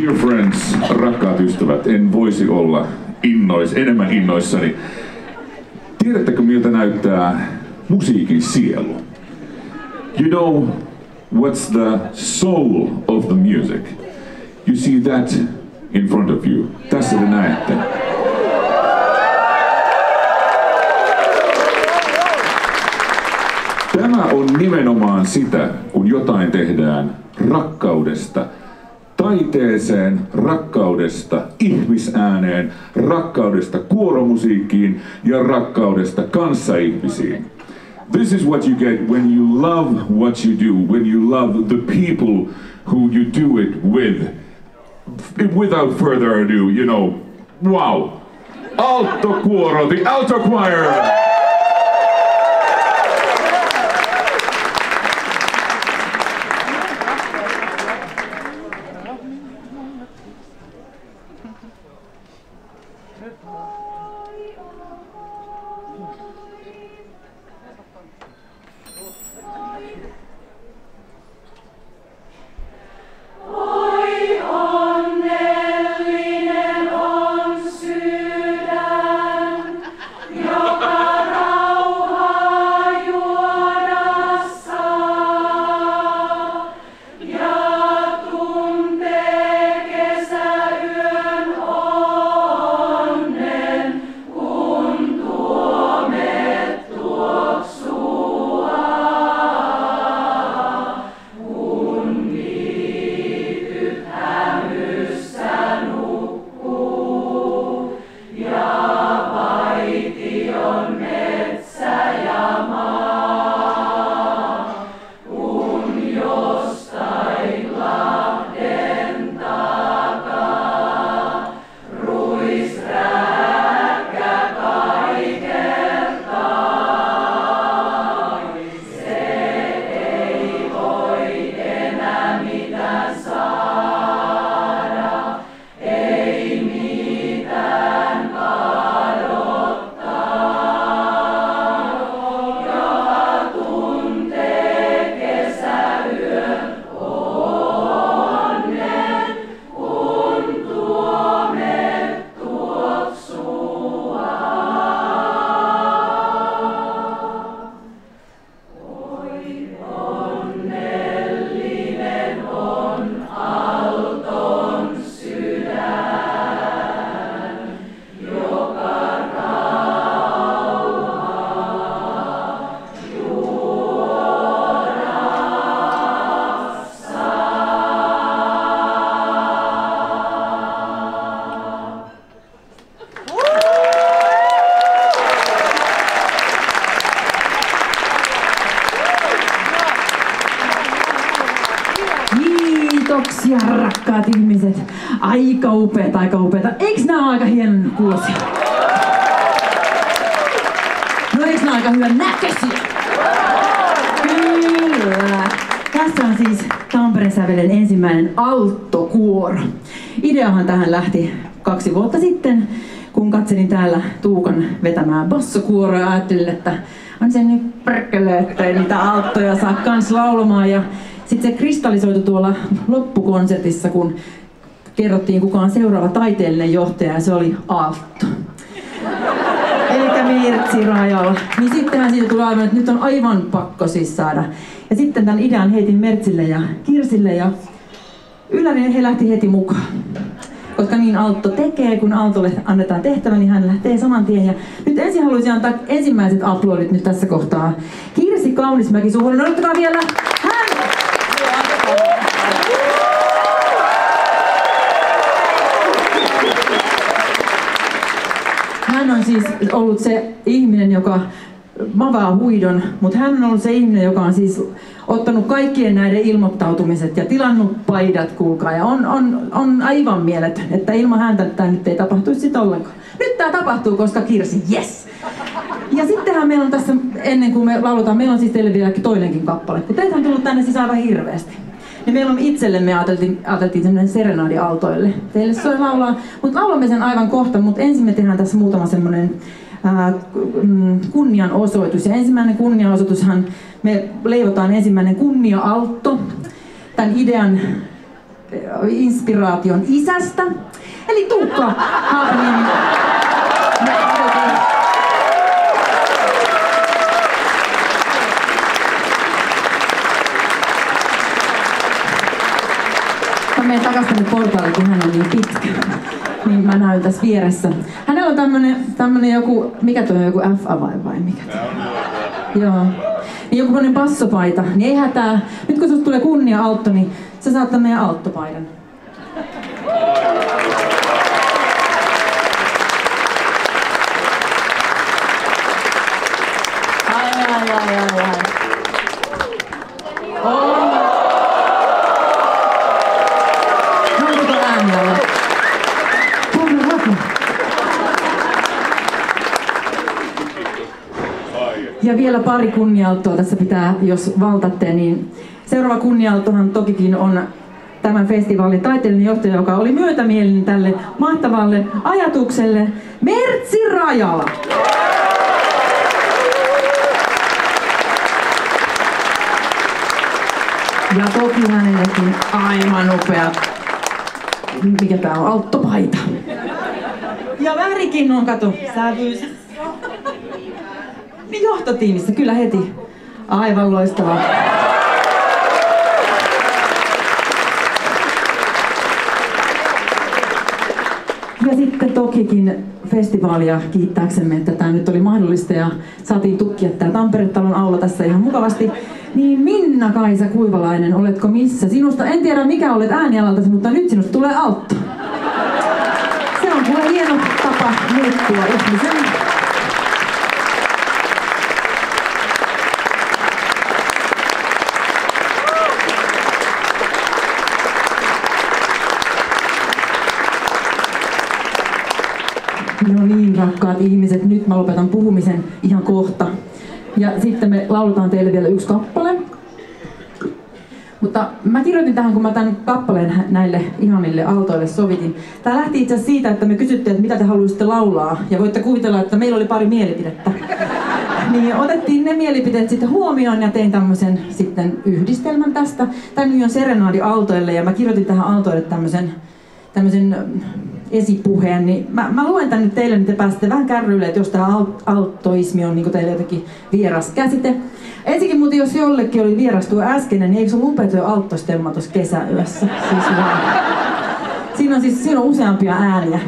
Dear friends, rakkaat ystävät, en voisi olla enemmän innoissani. Tiedättekö miltä näyttää musiikin sielu? You know what's the soul of the music? You see that in front of you. Tässä te näette. Tämä on nimenomaan sitä, kun jotain tehdään rakkaudesta taiteeseen, rakkaudesta ihmisääneen, rakkaudesta kuoromusiikkiin ja rakkaudesta kanssaihmisiin. This is what you get when you love what you do, when you love the people who you do it with. Without further ado, you know, wow! Alto kuoro, the alto choir! Kiitoksia rakkaat ihmiset. Aika upeeta, aika upeeta. Eiks nää ole aika hienon kuulosia? No eiks nää aika hyvän näköisiä? Kyllä. Tässä on siis Tampereen sävelen ensimmäinen alttokuoro. Ideahan tähän lähti 2 vuotta sitten, kun katselin täällä Tuukan vetämää bassokuoroa ja ajattelin, että on se nyt perkele, ettei niitä alttoja saa kans laulamaan. Ja sitten se kristallisoitu tuolla loppukonsertissa, kun kerrottiin kuka on seuraava taiteellinen johtaja, ja se oli Aalto. Elikkä Mirtsi Rajala. Niin sittenhän siitä tuli aivan, että nyt on aivan pakko siis saada. Ja sitten tämän idean heitin Mertsille ja Kirsille, ja yllärin he lähti heti mukaan. Koska niin Aalto tekee, kun Aaltolle annetaan tehtävä, niin hän lähtee saman tien. Ja nyt ensin haluaisin antaa ensimmäiset aplodit nyt tässä kohtaa. Kirsi Kaunismäki-Suhonen, odottakaa vielä. Hän on siis ollut se ihminen, joka mavaa huidon, mutta hän on ollut se ihminen, joka on siis ottanut kaikkien näiden ilmoittautumiset ja tilannut paidat, kuulkaa. Ja on aivan mieletön, että ilman häntä tämä nyt ei tapahtuisi sit ollenkaan. Nyt tämä tapahtuu, koska Kirsi, yes! Ja sittenhän meillä on tässä, ennen kuin me lauletaan, meillä on siis teille vielä toinenkin kappale. Kun teitä on tullut tänne siis aivan hirveästi. Niin meillä on itsellemme ajateltiin semmoinen serenaadi altoille. Teille soi laulaa, mutta laulamme sen aivan kohta, mutta ensin me tehdään tässä muutama semmoinen kunnianosoitus. Ja ensimmäinen kunnianosoitushan, me leivotaan ensimmäinen kunnia-altto. Tämän idean inspiraation isästä, eli Tuukka Haapaniemi. Mä menen takaisin tänne portaalle, kun hän on niin pitkä. Niin mä näyn tässä vieressä. Hänellä on tämmönen joku, mikä toi on, joku F-avain vai mikä toi? Joo. Niin joku bassopaita, niin ei hätää. Nyt kun susta tulee kunnia Altto, niin sä saat tämän meidän Altto-paidan. Ai. Onko tuo äänellä? Ja vielä pari kunnia-alttoa tässä pitää, jos valtatte, niin seuraava kunnia-alttohan tokikin on tämän festivaalin taiteellinen johtaja, joka oli myötämielinen tälle mahtavalle ajatukselle, Mertsi Rajala. Ja toki hänellekin aivan upea, mikä tää on, alttopaita. Ja värikin on, kato, sävyys. Niin johtotiimissä, kyllä heti. Aivan loistavaa. Ja sitten tokikin festivaalia kiittääksemme, että tämä nyt oli mahdollista ja saatiin tukkia tämä Tampere-talon aula tässä ihan mukavasti. Niin Minna-Kaisa Kuivalainen, oletko missä? Sinusta, en tiedä mikä olet äänialaltasi, mutta nyt sinusta tulee Altto. Se on kuule hieno tapa muuttua ihmisen. No niin, rakkaat ihmiset, nyt mä lopetan puhumisen ihan kohta. Ja sitten me lauletaan teille vielä yksi kappale. Mutta mä kirjoitin tähän, kun mä tämän kappaleen näille ihanille altoille sovitin. Tää lähti itse asiassa siitä, että me kysyttiin, että mitä te haluaisitte laulaa. Ja voitte kuvitella, että meillä oli pari mielipidettä. Niin otettiin ne mielipiteet sitten huomioon ja tein tämmöisen sitten yhdistelmän tästä. Tää nimi on Serenaadi altoille ja mä kirjoitin tähän altoille tämmöisen esipuheen, niin mä luen tän nyt teille, niin te pääsette vähän kärryille, että jos tämä alttoismi on niin teille jotenkin vieras käsite. Ensinnäkin muuten, jos jollekin oli vieras tuo äskeinen, niin eikö se ole upea tuo alttostemma tuossa kesäyössä? Siinä on useampia ääniä.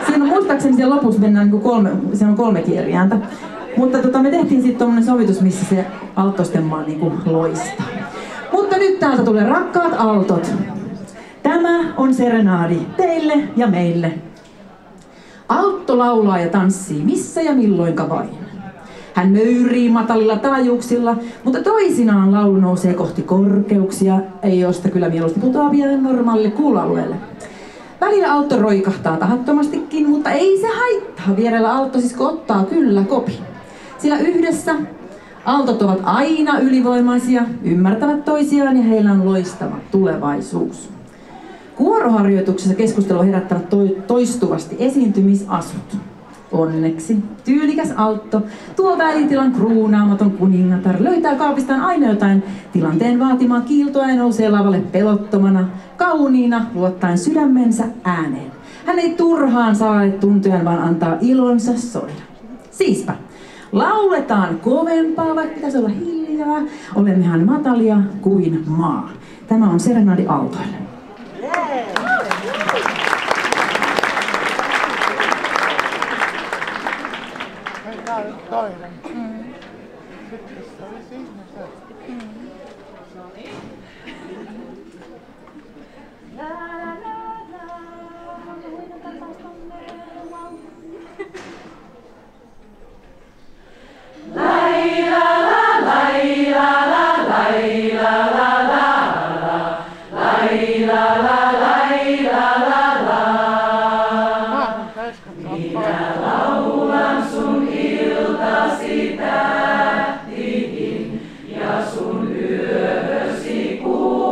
Siinä on muistaakseni siellä lopussa mennään niin on 3 kieliääntä. Mutta me tehtiin sitten tommonen sovitus, missä se alttostemma on niin loistaa. Mutta nyt täältä tulee rakkaat altot. Tämä on serenaadi teille ja meille. Altto laulaa ja tanssii missä ja milloinka vain. Hän möyrii matalilla taajuuksilla, mutta toisinaan laulu nousee kohti korkeuksia, ei josta kyllä mieluusti putoaa vielä normaalille kuuloalueelle. Välillä Altto roikahtaa tahattomastikin, mutta ei se haittaa. Vierellä alttosisko ottaa kyllä kopi. Sillä yhdessä altot ovat aina ylivoimaisia, ymmärtävät toisiaan ja heillä on loistava tulevaisuus. Kuoroharjoituksessa keskustelua herättävät toistuvasti esiintymisasut. Onneksi tyylikäs Altto, tuo välitilan kruunaamaton kuningatar, löytää kaapistaan aina jotain tilanteen vaatimaa kiiltoa ja nousee lavalle pelottomana, kauniina, luottaen sydämensä ääneen. Hän ei turhaan salaile tuntojaan, vaan antaa ilonsa soida. Siispä, lauletaan kovempaa, vaikka pitäisi olla hiljaa, olemmehan matalia kuin maa. Tämä on Serenaadi altoille. Toinen. Sitten se oli siinä se. No niin. La la la la. Lai la la lai la la lai la la la lai la la lai la la la. Minä laulan sun iltasi tähtihin ja sun yösi kuutamoin.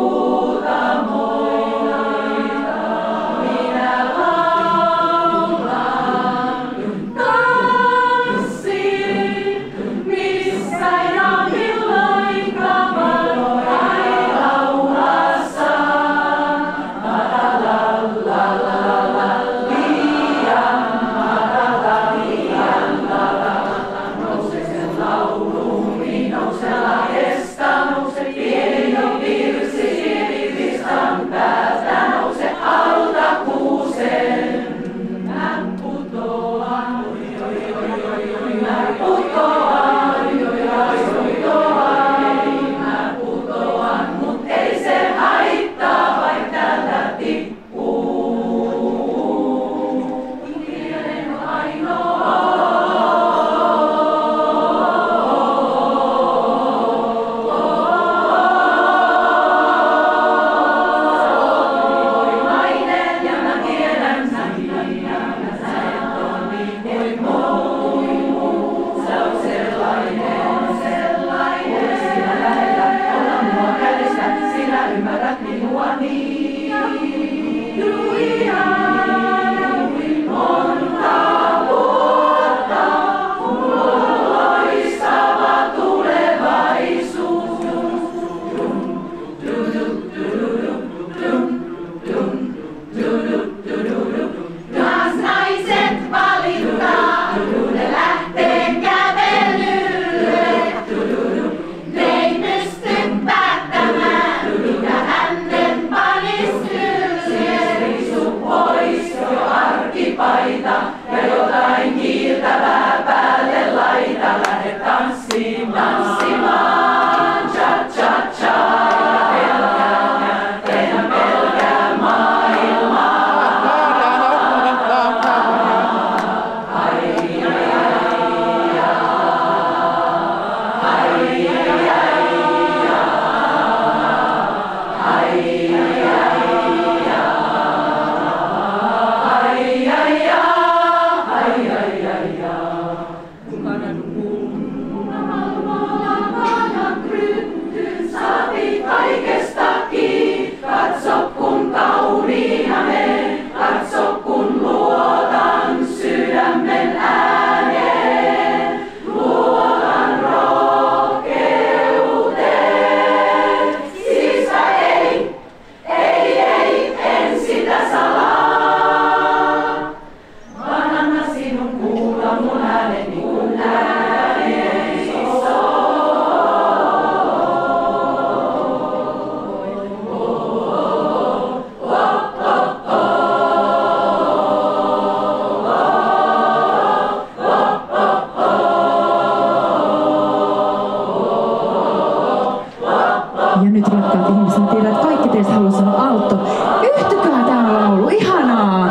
Ja nyt rakkaat ihmiset, tiedän, että kaikki teistä haluaa sanoa Altto. Yhtykää tää laulu, ihanaa!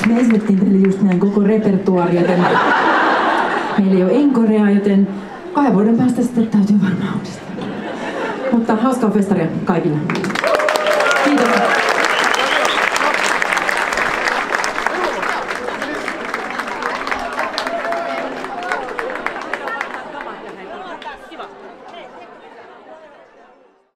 Me esitettiin teille just näin koko repertuaari, joten meillä ei ole enkorea, joten 2 vuoden päästä sitten täytyy varmaan uudestaan. Mutta hauskaa festaria kaikille. Kiitos.